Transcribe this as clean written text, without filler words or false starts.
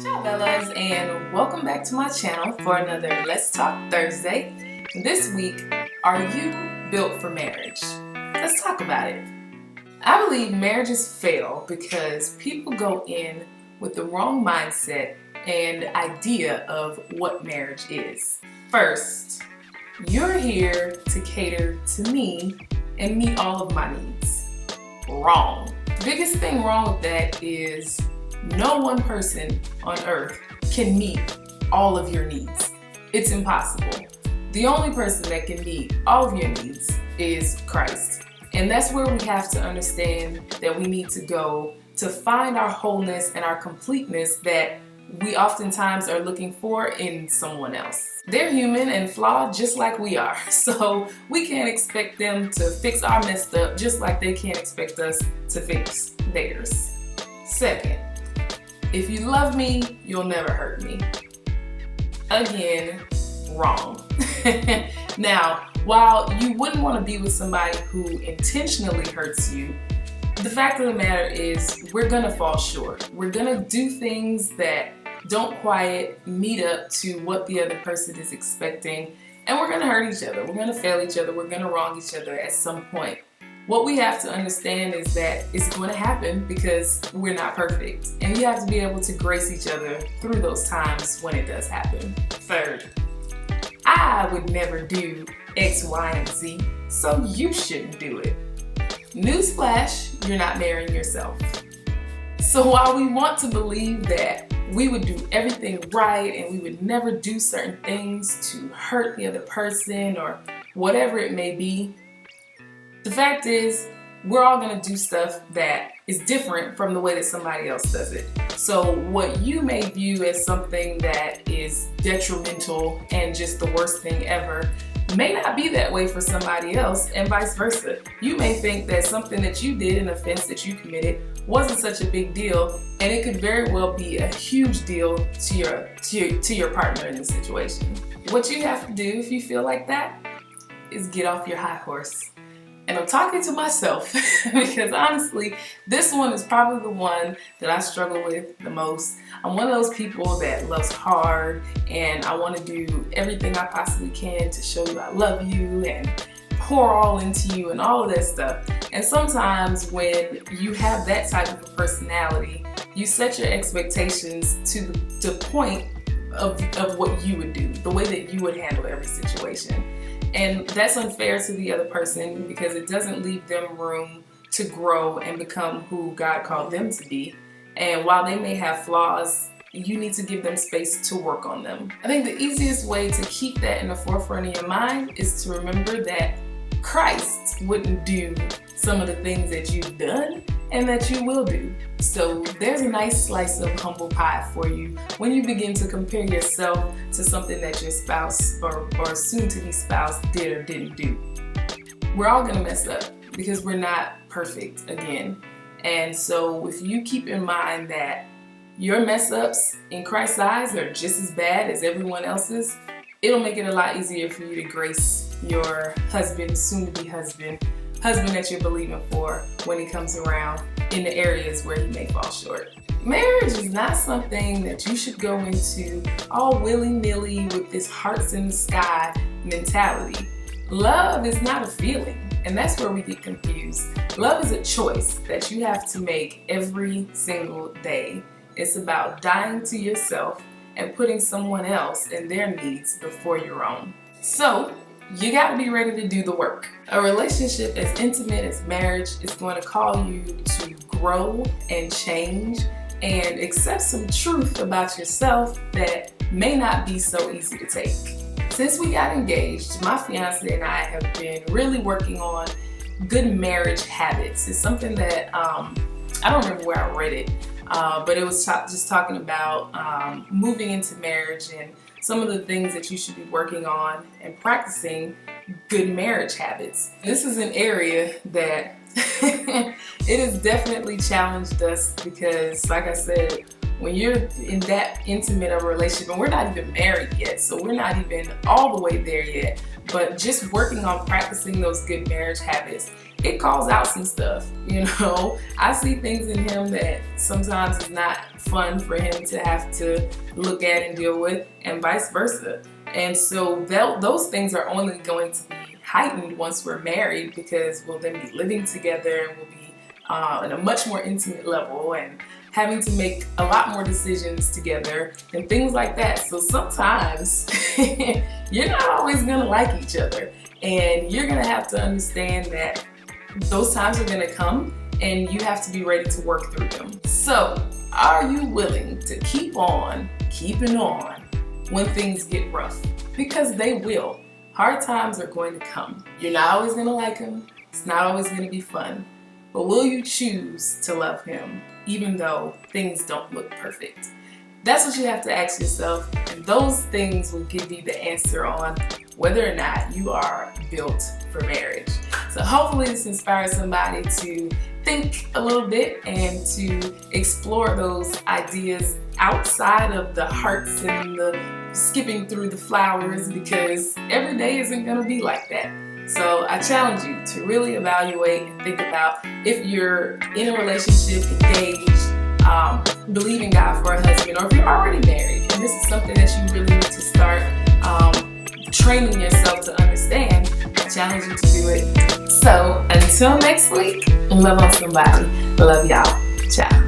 Ciao Bellas, and welcome back to my channel for another Let's Talk Thursday. This week, are you built for marriage? Let's talk about it. I believe marriages fail because people go in with the wrong mindset and idea of what marriage is. First, you're here to cater to me and meet all of my needs. Wrong. The biggest thing wrong with that is no one person on earth can meet all of your needs. It's impossible. The only person that can meet all of your needs is Christ. And that's where we have to understand that we need to go to find our wholeness and our completeness that we oftentimes are looking for in someone else. They're human and flawed just like we are. So we can't expect them to fix our messed up just like they can't expect us to fix theirs. Second, if you love me, you'll never hurt me. Again, wrong. Now, while you wouldn't want to be with somebody who intentionally hurts you, the fact of the matter is we're gonna fall short. We're gonna do things that don't quite meet up to what the other person is expecting, and we're gonna hurt each other. We're gonna fail each other. We're gonna wrong each other at some point. What we have to understand is that it's going to happen because we're not perfect. And you have to be able to grace each other through those times when it does happen. Third, I would never do X, Y, and Z, so you shouldn't do it. Newsflash, you're not marrying yourself. So while we want to believe that we would do everything right and we would never do certain things to hurt the other person or whatever it may be, the fact is, we're all gonna do stuff that is different from the way that somebody else does it. So what you may view as something that is detrimental and just the worst thing ever may not be that way for somebody else, and vice versa. You may think that something that you did, an offense that you committed, wasn't such a big deal, and it could very well be a huge deal to your partner in the situation. What you have to do if you feel like that is get off your high horse. And I'm talking to myself because honestly, this one is probably the one that I struggle with the most. I'm one of those people that loves hard and I want to do everything I possibly can to show you I love you and pour all into you and all of that stuff. And sometimes when you have that type of a personality, you set your expectations to the point of what you would do, the way that you would handle every situation. And that's unfair to the other person because it doesn't leave them room to grow and become who God called them to be. And while they may have flaws, you need to give them space to work on them. I think the easiest way to keep that in the forefront of your mind is to remember that Christ wouldn't do some of the things that you've done and that you will do. So there's a nice slice of humble pie for you when you begin to compare yourself to something that your spouse or soon-to-be spouse did or didn't do. We're all gonna mess up because we're not perfect again. And so if you keep in mind that your mess ups in Christ's eyes are just as bad as everyone else's, it'll make it a lot easier for you to grace your husband, soon-to-be husband that you're believing for when he comes around in the areas where he may fall short. Marriage is not something that you should go into all willy-nilly with this hearts in the sky mentality. Love is not a feeling, and that's where we get confused. Love is a choice that you have to make every single day. It's about dying to yourself and putting someone else and their needs before your own. So, you gotta be ready to do the work. A relationship as intimate as marriage is going to call you to grow and change and accept some truth about yourself that may not be so easy to take. Since we got engaged, my fiance and I have been really working on good marriage habits. It's something that, I don't remember where I read it, but it was just talking about moving into marriage and some of the things that you should be working on and practicing good marriage habits. This is an area that it has definitely challenged us because, like I said, when you're in that intimate of a relationship, and we're not even married yet, so we're not even all the way there yet, but just working on practicing those good marriage habits it calls out some stuff. I see things in him that sometimes is not fun for him to have to look at and deal with, and vice versa. And so those things are only going to be heightened once we're married, because we'll then be living together and we'll be on a much more intimate level and having to make a lot more decisions together and things like that. So sometimes you're not always gonna like each other, and you're gonna have to understand that those times are gonna come and you have to be ready to work through them. So are you willing to keep on keeping on when things get rough? Because they will. Hard times are going to come. You're not always gonna like them. It's not always gonna be fun. But will you choose to love him even though things don't look perfect? That's what you have to ask yourself, and those things will give you the answer on whether or not you are built for marriage. So hopefully this inspires somebody to think a little bit and to explore those ideas outside of the hearts and the skipping through the flowers, because every day isn't going to be like that. So I challenge you to really evaluate and think about if you're in a relationship, engaged, believing God for a husband, or if you're already married and this is something that you really need to start training yourself to understand. I challenge you to do it. So until next week, love on somebody. Love y'all. Ciao.